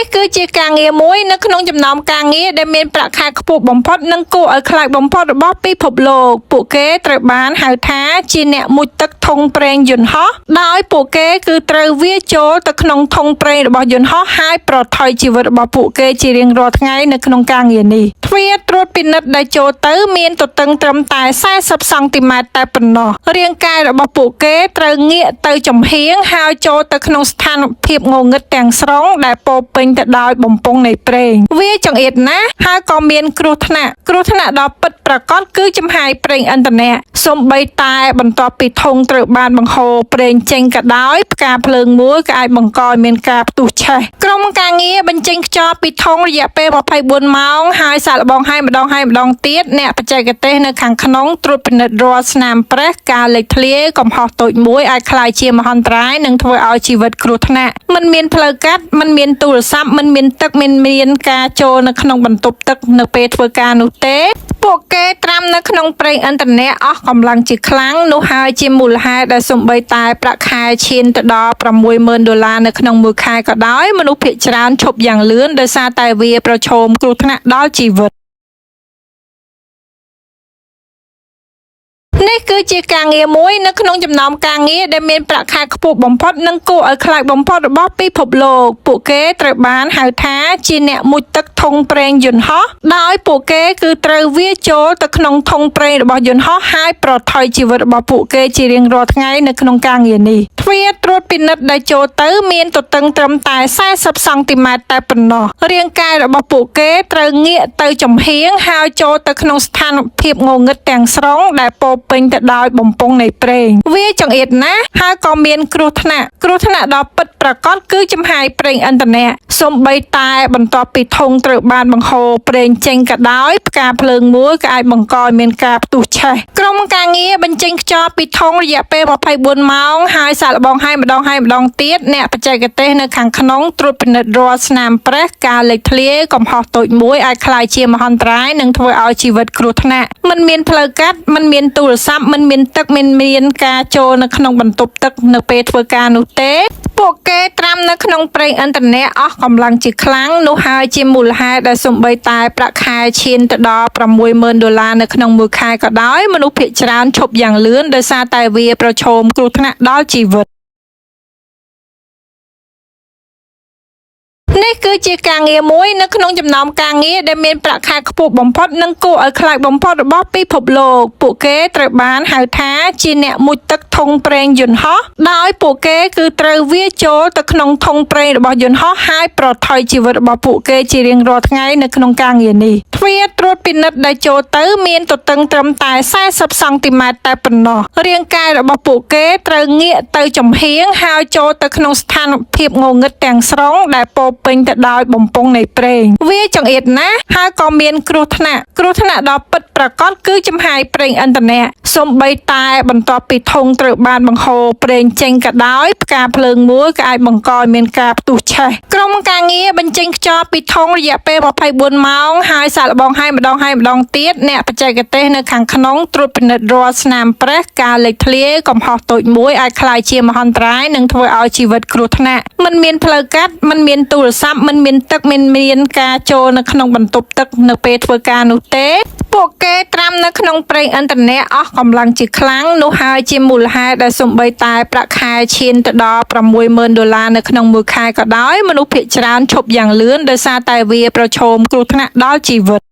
នេះគឺជាការងារមួយនៅក្នុងចំណោមការងារដែលមានប្រាក់ខែខ្ពស់បំផុតនិងគួរឲ្យខ្លាចបំផុតរបស់ពិភពលោកពួកគេត្រូវបានហៅថាជាអ្នកមុជទឹកធុងប្រេងយន្តហោះដោយពួកគេគឺត្រូវវាចូលទៅក្នុងធុងប្រេងរបស់យន្តហោះហើយប្រថុយជីវិតរបស់ពួកគេជារៀងរាល់ថ្ងៃនៅក្នុងការងារនេះទ្វារត្រួតពិនិត្យដែលចូលទៅមានទទឹងត្រឹមតែ40សង់ទីម៉ែត្រតែប៉ុណ្ណោះរាងកាយរបស់ពួកគេត្រូវងាកទៅចំហៀងហើយចូលទៅក្នុងស្ថានភាពងងឹតទាំងស្រុងដែលពោរពេញទៅដោយបំពង់នៃប្រេងវាចង្អៀតណាស់ហើយក៏មានគ្រោះថ្នាក់ដ៏ពិតប្រាកដគឺចំហាយប្រេងឥន្ធនៈសូម្បីតែបន្ទាប់ពីធុងត្រូវបានបង្ហូរប្រេងចេញក៏ដោយផ្កាភ្លើងមួយក៏អាចបង្កឲ្យមានការផ្ទុះឆេះក្រុមការងារបញ្ចេញខ្យល់ពីធុងរយៈពេល24ម៉ោងហើយសាកល្បងឲ្យម្ដងទៀតអ្នកបច្ចេកទេសនៅខាងក្នុងត្រួតពិនិត្យរាល់ស្នាមប្រេះការលេចធ្លាយកំហុសតូចមួយអាចក្លាយជាមហន្តរាយនិងធ្វើឲ្យជីវិតគ្រោះថ្នាក់មិនមានផ្លូវកាត់មិនមានទូរស័ព្ទមិនមានទឹកមិនមានការចូលនៅក្នុងបន្ទប់ទឹកនៅពេលធ្វើការនោះទេពួកគេត្រាំនៅក្នុងប្រេងឥន្ធនៈអស់កម្លាំងជាខ្លាំងនោះហើយជាមូលហេតុដែលសូម្បីតែប្រាក់ខែឈានទៅដល់$60,000នៅក្នុងមួយខែក៏ដោយមនុស្សភាគច្រើនឈប់យ៉ាងលឿនដោយសារតែវាប្រឈមគ្រោះថ្នាក់ដល់ជីវិតនេះគឺជាការងារមួយនៅក្នុងចំណោមការងារដែលមានប្រាក់ខែខ្ពស់បំផុតនិងគួរឲ្យខ្លាចបំផុតរបស់ពិភពលោកពួកគេត្រូវបានហៅថាជាអ្នកមុជទឹកធុងប្រេងយន្តហោះដោយពួកគេគឺត្រូវវាចូលទៅក្នុងធុងប្រេងរបស់យន្តហោះហើយប្រថុយជីវិតរបស់ពួកគេជារៀងរាល់ថ្ងៃនៅក្នុងការងារនេះទ្វារត្រួតពិនិត្យដែលចូលទៅមានទទឹងត្រឹមតែ40សង់ទីម៉ែត្រតែប៉ុណ្ណោះរាងកាយរបស់ពួកគេត្រូវងាកទៅចំហៀងហើយចូលទៅក្នុងស្ថានភាពងងឹតទាំងស្រុងដែលពោរពេញទៅដោយបំពង់នៃប្រេងវាចង្អៀតណាស់ហើយក៏មានគ្រោះថ្នាក់ដ៏ពិតប្រាកដគឺចំហាយប្រេងឥន្ធនៈសូម្បីតែបន្ទាប់ពីធុងត្រូវបានបង្ហូរប្រេងចេញក៏ដោយផ្កាភ្លើងមួយក៏អាចបង្កឲ្យមានការផ្ទុះឆេះក្រុមការងារបញ្ចេញខ្យល់ពីធុងរយៈពេល24ម៉ោងហើយសាកល្បងឲ្យម្ដងទៀតអ្នកបច្ចេកទេសនៅខាងក្នុងត្រួតពិនិត្យរាល់ស្នាមប្រេះការលេចធ្លាយកំហុសតូចមួយអាចក្លាយជាមហន្តរាយនិងធ្វើឲ្យជីវិតគ្រោះថ្នាក់មិនមានផ្លូវកាត់មិនមានទូរស័ព្ទមិនមានទឹកមិនមានការចូលនៅក្នុងបន្ទប់ទឹកនៅពេលធ្វើការនោះទេពួកគេត្រាំនៅក្នុងប្រេងឥន្ធនៈអស់កម្លាំងជាខ្លាំងនោះហើយជាមូលហេតុដែលសូម្បីតែប្រាក់ខែឈានទៅដល់$60,000នៅក្នុងមួយខែក៏ដោយមនុស្សភាគច្រើនឈប់យ៉ាងលឿនដោយសារតែវាប្រឈមគ្រោះថ្នាក់ដល់ជីវិតនេះគឺជាការងារមួយនៅក្នុងចំណោមការងារដែលមានប្រាក់ខែខ្ពស់បំផុតនិងគួរឲ្យខ្លាចបំផុតរបស់ពិភពលោកពួកគេត្រូវបានហៅថាជាអ្នកមុជទឹកធុងប្រេងយន្តហោះដោយពួកគេគឺត្រូវវាចូលទៅក្នុងធុងប្រេងរបស់យន្តហោះហើយប្រថុយជីវិតរបស់ពួកគេជារៀងរាល់ថ្ងៃនៅក្នុងការងារនេះទ្វារត្រួតពិនិត្យដែលចូលទៅមានទទឹងត្រឹមតែ40សង់ទីម៉ែត្រតែប៉ុណ្ណោះរាងកាយរបស់ពួកគេត្រូវងាកទៅចំហៀងហើយចូលទៅក្នុងស្ថានភាពងងឹតទាំងស្រុងដែលពោរពេញទៅដោយបំពង់នៃប្រេងវាចង្អៀតណាស់ហើយក៏មានគ្រោះថ្នាក់ដ៏ពិតប្រាកដគឺចំហាយប្រេងឥន្ធនៈសូម្បីតែបន្ទាប់ពីធុងត្រូវបានបង្ហូរប្រេងចេញក៏ដោយផ្កាភ្លើងមួយក៏អាចបង្កឲ្យមានការផ្ទុះឆេះក្រុមការងារបញ្ចេញខ្យល់ពីធុងរយៈពេល24ម៉ោងហើយសាកល្បងឲ្យម្ដងទៀតអ្នកបច្ចេកទេសនៅខាងក្នុងត្រួតពិនិត្យរាល់ស្នាមប្រេះការលេចធ្លាយកំហុសតូចមួយអាចក្លាយជាមហន្តរាយនិងធ្វើឲ្យជីវិតគ្រោះថ្នាក់មិនមានផ្លូវកាត់មិនមានទូរស័ព្ទមិនមានទឹកមិនមានការចូលនៅក្នុងបន្ទប់ទឹកនៅពេលធ្វើការនោះទេពួកគេត្រាំនៅក្នុងប្រេងឥន្ធនៈអស់កម្លាំងជាខ្លាំងនោះហើយជាមូលហេតុដែលសូម្បីតែប្រាក់ខែឈានទៅដល់$60,000នៅក្នុងមួយខែក៏ដោយមនុស្សភាគច្រើនឈប់យ៉ាងលឿនដោយសារតែវាប្រឈមគ្រោះថ្នាក់ដល់ជីវិត